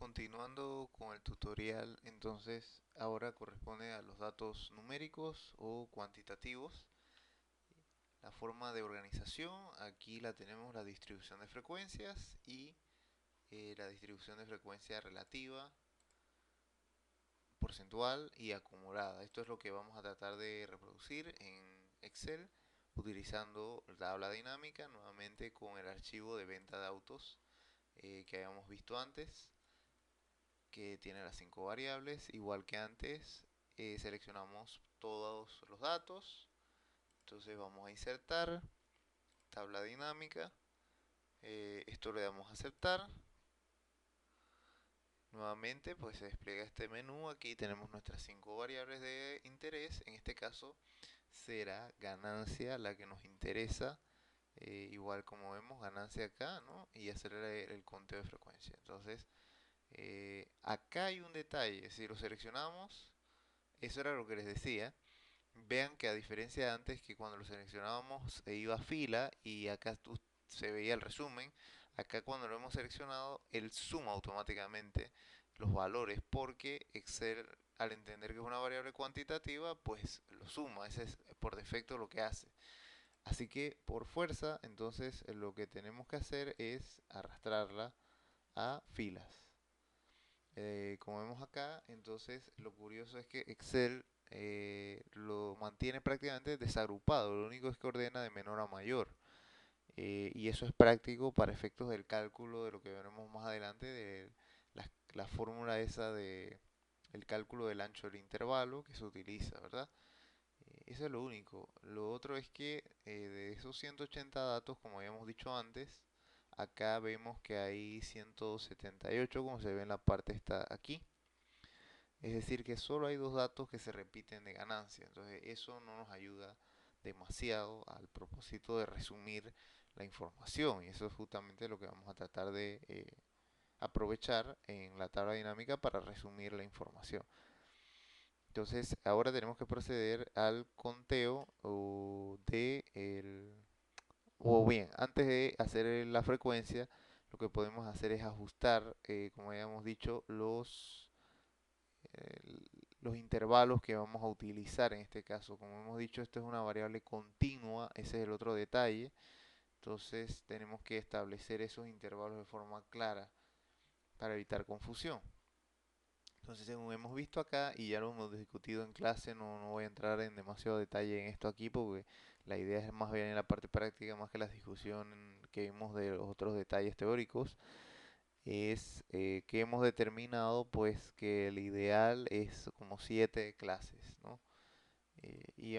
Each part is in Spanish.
Continuando con el tutorial, entonces ahora corresponde a los datos numéricos o cuantitativos. La forma de organización, aquí la tenemos la distribución de frecuencias y la distribución de frecuencia relativa, porcentual y acumulada. Esto es lo que vamos a tratar de reproducir en Excel utilizando la tabla dinámica nuevamente con el archivo de venta de autos que habíamos visto antes, que tiene las 5 variables. Igual que antes, seleccionamos todos los datos. Entonces vamos a insertar, tabla dinámica. Esto le damos a aceptar. Nuevamente pues se despliega este menú. Aquí tenemos nuestras 5 variables de interés. En este caso será ganancia la que nos interesa. Igual como vemos, ganancia acá, ¿no? Y hacer el conteo de frecuencia. Entonces acá hay un detalle. Si lo seleccionamos, eso era lo que les decía. Vean que a diferencia de antes, que cuando lo seleccionábamos iba a fila y acá se veía el resumen, acá cuando lo hemos seleccionado, él suma automáticamente los valores porque Excel, al entender que es una variable cuantitativa, pues lo suma. Ese es por defecto lo que hace. Así que por fuerza, entonces lo que tenemos que hacer es arrastrarla a filas. Como vemos acá, entonces lo curioso es que Excel lo mantiene prácticamente desagrupado, lo único es que ordena de menor a mayor. Y eso es práctico para efectos del cálculo de lo que veremos más adelante, de la fórmula esa de el cálculo del ancho del intervalo que se utiliza, ¿verdad? Eso es lo único. Lo otro es que de esos 180 datos, como habíamos dicho antes, acá vemos que hay 178, como se ve en la parte está aquí. Es decir, que solo hay dos datos que se repiten de ganancia. Entonces eso no nos ayuda demasiado al propósito de resumir la información. Y eso es justamente lo que vamos a tratar de aprovechar en la tabla dinámica para resumir la información. Entonces ahora tenemos que proceder al conteo o bien, antes de hacer la frecuencia, lo que podemos hacer es ajustar, como habíamos dicho, eh, los intervalos que vamos a utilizar en este caso. Como hemos dicho, esto es una variable continua, ese es el otro detalle. Entonces tenemos que establecer esos intervalos de forma clara para evitar confusión. Entonces, según hemos visto acá y ya lo hemos discutido en clase, no voy a entrar en demasiado detalle en esto aquí porque la idea es más bien en la parte práctica más que la discusión que vimos de los otros detalles teóricos. Es que hemos determinado pues que el ideal es como 7 clases, ¿no? Y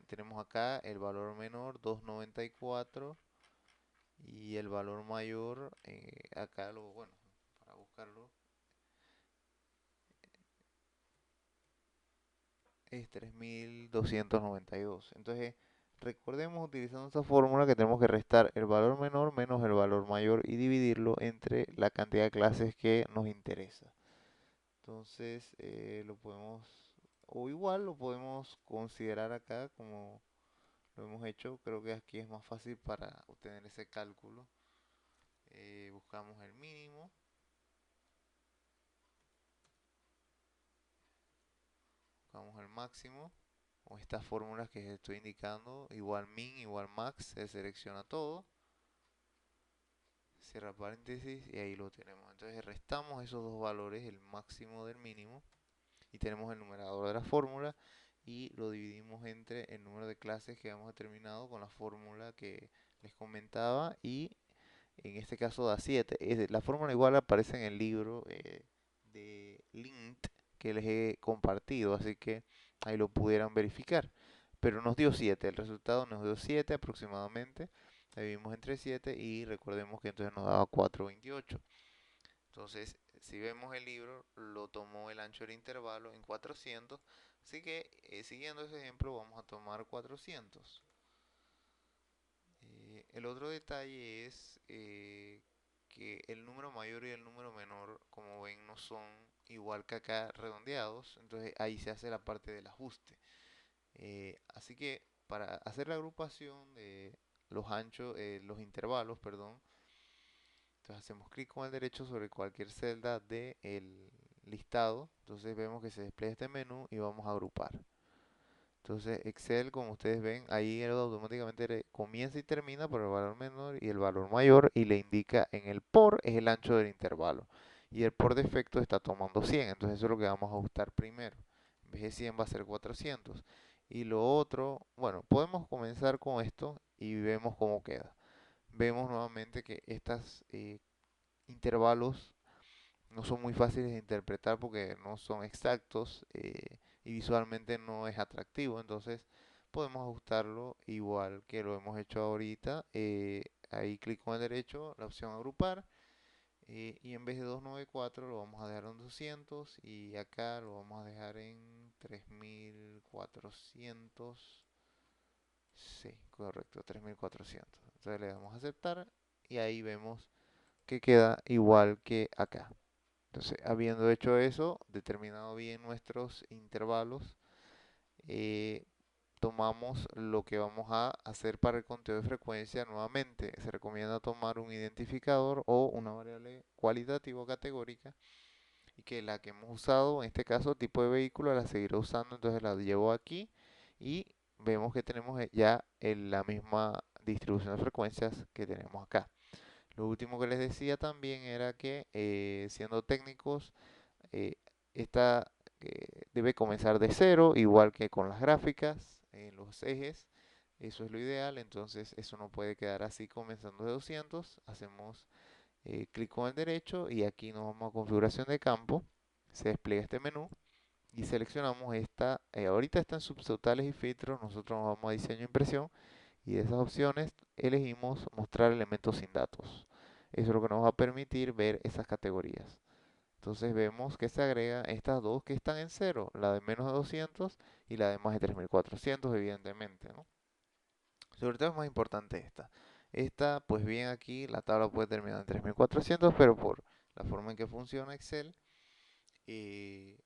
tenemos acá el valor menor 2,94 y el valor mayor, acá bueno, para buscarlo, es 3.292. Entonces, recordemos utilizando esta fórmula que tenemos que restar el valor menor menos el valor mayor y dividirlo entre la cantidad de clases que nos interesa. Entonces, lo podemos, o igual lo podemos considerar acá como lo hemos hecho. Creo que aquí es más fácil para obtener ese cálculo. Buscamos el mínimo, buscamos el máximo, con estas fórmulas que estoy indicando, igual min, igual max, se selecciona todo, cierra paréntesis y ahí lo tenemos. Entonces restamos esos dos valores, el máximo del mínimo, y tenemos el numerador de la fórmula y lo dividimos entre el número de clases que hemos determinado con la fórmula que les comentaba, y en este caso da 7. La fórmula igual aparece en el libro de Lint que les he compartido, así que ahí lo pudieran verificar. Pero nos dio 7, el resultado nos dio 7 aproximadamente. Dividimos entre 7 y recordemos que entonces nos daba 4,28. Entonces, si vemos el libro, lo tomó el ancho del intervalo en 400. Así que, siguiendo ese ejemplo, vamos a tomar 400. El otro detalle es que el número mayor y el número menor, como ven, no son igual que acá redondeados. Entonces ahí se hace la parte del ajuste. Así que para hacer la agrupación de los anchos, los intervalos, perdón, Entonces hacemos clic con el derecho sobre cualquier celda del listado. Entonces vemos que se despliega este menú y vamos a agrupar. Entonces Excel, como ustedes ven, ahí él automáticamente comienza y termina por el valor menor y el valor mayor y le indica en el por es el ancho del intervalo. Y el por defecto está tomando 100, entonces eso es lo que vamos a ajustar primero. En vez de 100 va a ser 400. Y lo otro, bueno, podemos comenzar con esto y vemos cómo queda. Vemos nuevamente que estos intervalos no son muy fáciles de interpretar porque no son exactos y visualmente no es atractivo. Entonces podemos ajustarlo igual que lo hemos hecho ahorita. Ahí clic con el derecho, la opción agrupar. Y en vez de 294 lo vamos a dejar en 200 y acá lo vamos a dejar en 3400. Sí, correcto, 3400. Entonces le damos a aceptar y ahí vemos que queda igual que acá. Entonces, habiendo hecho eso, determinado bien nuestros intervalos, eh, tomamos lo que vamos a hacer para el conteo de frecuencia nuevamente. Se recomienda tomar un identificador o una variable cualitativa o categórica y que la que hemos usado, en este caso tipo de vehículo, la seguiré usando, entonces la llevo aquí y vemos que tenemos ya la misma distribución de frecuencias que tenemos acá. Lo último que les decía también era que siendo técnicos, eh, esta debe comenzar de cero, igual que con las gráficas, en los ejes. Eso es lo ideal, entonces eso no puede quedar así comenzando de 200. Hacemos clic con el derecho y aquí nos vamos a configuración de campo. Se despliega este menú y seleccionamos esta. Ahorita están subtotales y filtros, nosotros nos vamos a diseño e impresión y de esas opciones elegimos mostrar elementos sin datos. Eso es lo que nos va a permitir ver esas categorías. Entonces vemos que se agregan estas dos que están en cero, la de menos de 200 y la de más de 3400, evidentemente, ¿no? Sobre todo es más importante esta. Esta, pues bien aquí, la tabla puede terminar en 3400, pero por la forma en que funciona Excel, eh,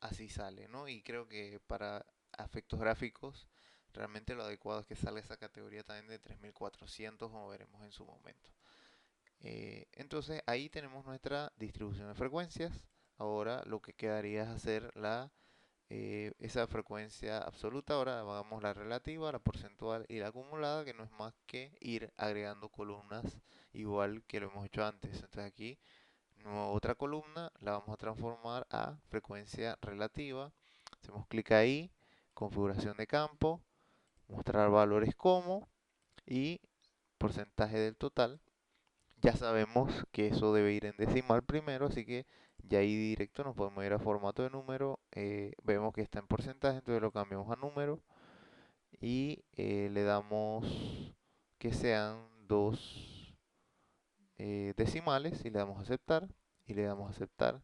así sale, ¿no? Y creo que para efectos gráficos, realmente lo adecuado es que salga esa categoría también de 3400, como veremos en su momento. Entonces ahí tenemos nuestra distribución de frecuencias. Ahora lo que quedaría es hacer esa frecuencia absoluta. Ahora hagamos la relativa, la porcentual y la acumulada, que no es más que ir agregando columnas igual que lo hemos hecho antes. Entonces aquí otra columna la vamos a transformar a frecuencia relativa. Hacemos clic ahí, configuración de campo, mostrar valores como y porcentaje del total. Ya sabemos que eso debe ir en decimal primero, así que ya ahí directo nos podemos ir a formato de número. Vemos que está en porcentaje, entonces lo cambiamos a número y le damos que sean dos decimales y le damos a aceptar y le damos a aceptar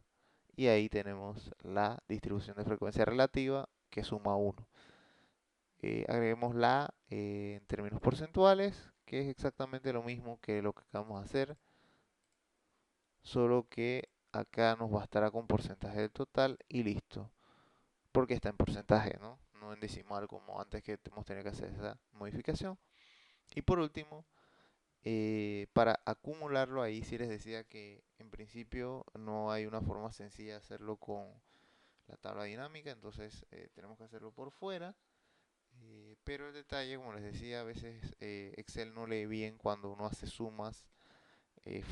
y ahí tenemos la distribución de frecuencia relativa que suma 1. Agreguemos la en términos porcentuales, que es exactamente lo mismo que lo que acabamos de hacer, solo que acá nos bastará con porcentaje del total y listo, porque está en porcentaje, ¿no? No en decimal como antes que hemos tenido que hacer esa modificación. Y por último, para acumularlo ahí sí les decía que en principio no hay una forma sencilla de hacerlo con la tabla dinámica, entonces tenemos que hacerlo por fuera. Pero el detalle, como les decía, a veces Excel no lee bien cuando uno hace sumas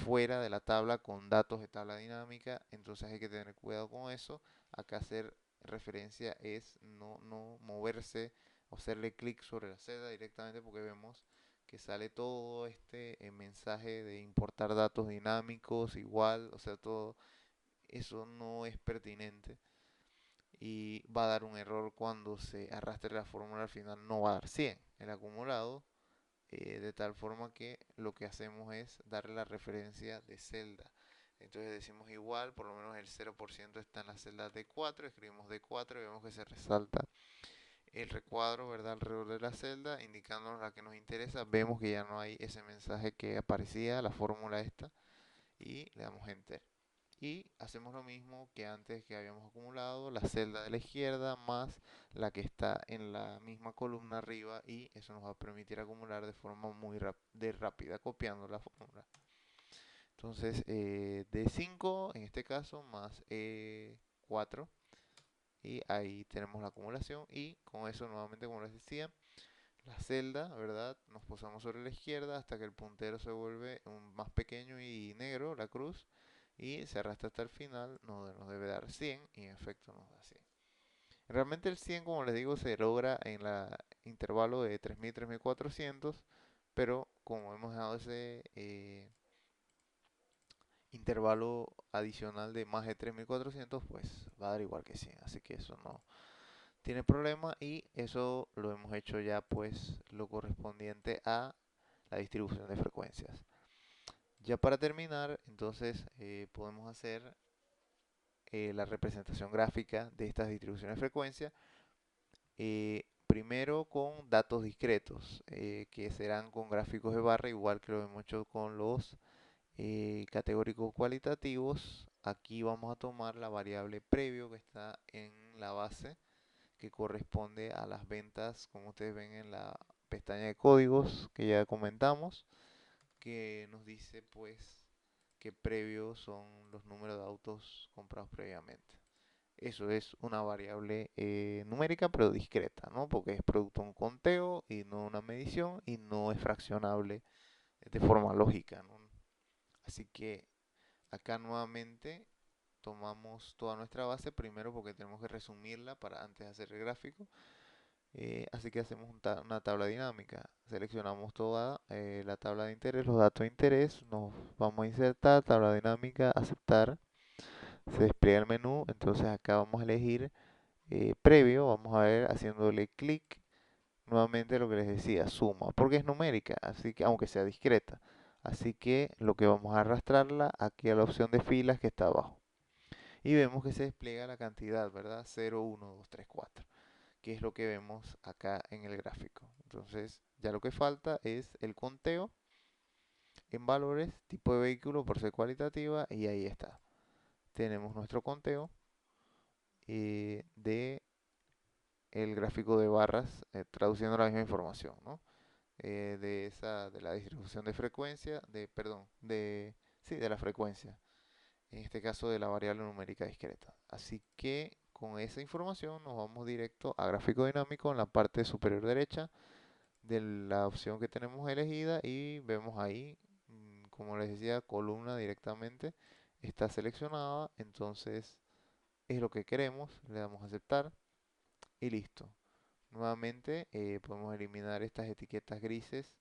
fuera de la tabla con datos de tabla dinámica, entonces hay que tener cuidado con eso. Acá hacer referencia es no moverse o hacerle clic sobre la celda directamente porque vemos que sale todo este mensaje de importar datos dinámicos igual, o sea, todo eso no es pertinente y va a dar un error cuando se arrastre la fórmula al final, no va a dar 100 el acumulado, de tal forma que lo que hacemos es darle la referencia de celda. Entonces decimos igual, por lo menos el 0% está en la celda D4, escribimos D4 y vemos que se resalta el recuadro, ¿verdad? Alrededor de la celda, indicándonos la que nos interesa. Vemos que ya no hay ese mensaje que aparecía, la fórmula esta, y le damos Enter. Y hacemos lo mismo que antes que habíamos acumulado, la celda de la izquierda más la que está en la misma columna arriba y eso nos va a permitir acumular de forma muy rápida copiando la fórmula. Entonces, de 5 en este caso más 4 y ahí tenemos la acumulación y con eso nuevamente como les decía, la celda, ¿verdad? Nos posamos sobre la izquierda hasta que el puntero se vuelve más pequeño y negro, la cruz, y se arrastra hasta el final, nos debe dar 100 y en efecto nos da 100. Realmente el 100, como les digo, se logra en el intervalo de 3000 3400, pero como hemos dejado ese intervalo adicional de más de 3400, pues va a dar igual que 100, así que eso no tiene problema y eso lo hemos hecho ya pues lo correspondiente a la distribución de frecuencias. Ya para terminar, entonces podemos hacer la representación gráfica de estas distribuciones de frecuencia. Primero con datos discretos, que serán con gráficos de barra, igual que lo hemos hecho con los categóricos cualitativos. Aquí vamos a tomar la variable previo que está en la base, que corresponde a las ventas, como ustedes ven en la pestaña de códigos que ya comentamos, que nos dice pues que previo son los números de autos comprados previamente. Eso es una variable numérica pero discreta, ¿no? Porque es producto de un conteo y no una medición y no es fraccionable de forma lógica, ¿no? Así que acá nuevamente tomamos toda nuestra base primero porque tenemos que resumirla para antes de hacer el gráfico. Así que hacemos una tabla dinámica. Seleccionamos toda la tabla de interés, los datos de interés, nos vamos a insertar, tabla dinámica, aceptar. Se despliega el menú, entonces acá vamos a elegir previo, vamos a ver haciéndole clic nuevamente lo que les decía, suma, porque es numérica, así que aunque sea discreta. Así que lo que vamos a arrastrarla aquí a la opción de filas que está abajo. Y vemos que se despliega la cantidad, ¿verdad? 0, 1, 2, 3, 4, que es lo que vemos acá en el gráfico. Entonces, ya lo que falta es el conteo en valores, tipo de vehículo por ser cualitativa, y ahí está. Tenemos nuestro conteo de el gráfico de barras, traduciendo la misma información, ¿no? De la distribución de frecuencia, perdón, sí, de la frecuencia, en este caso de la variable numérica discreta. Así que con esa información nos vamos directo a gráfico dinámico en la parte superior derecha de la opción que tenemos elegida y vemos ahí, como les decía, columna directamente está seleccionada, entonces es lo que queremos, le damos a aceptar y listo. Nuevamente podemos eliminar estas etiquetas grises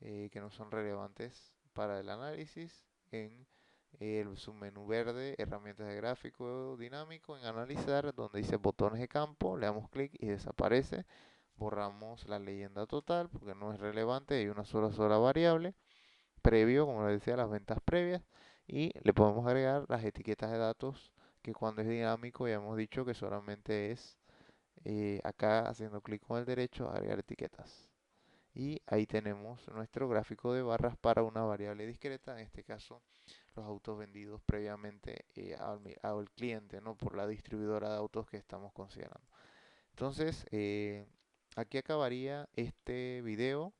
que no son relevantes para el análisis en el submenú verde, herramientas de gráfico dinámico, en analizar, donde dice botones de campo, le damos clic y desaparece. Borramos la leyenda total porque no es relevante, hay una sola variable, previo, como les decía, las ventas previas, y le podemos agregar las etiquetas de datos que cuando es dinámico ya hemos dicho que solamente es acá haciendo clic con el derecho agregar etiquetas. Y ahí tenemos nuestro gráfico de barras para una variable discreta, en este caso los autos vendidos previamente al cliente, ¿no? Por la distribuidora de autos que estamos considerando. Entonces, aquí acabaría este video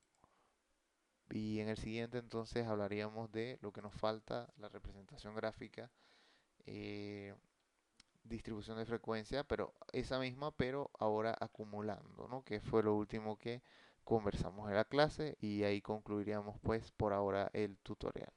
y en el siguiente entonces hablaríamos de lo que nos falta, la representación gráfica, eh, distribución de frecuencia, pero esa misma, pero ahora acumulando, ¿no? Que fue lo último que conversamos en la clase y ahí concluiríamos pues por ahora el tutorial.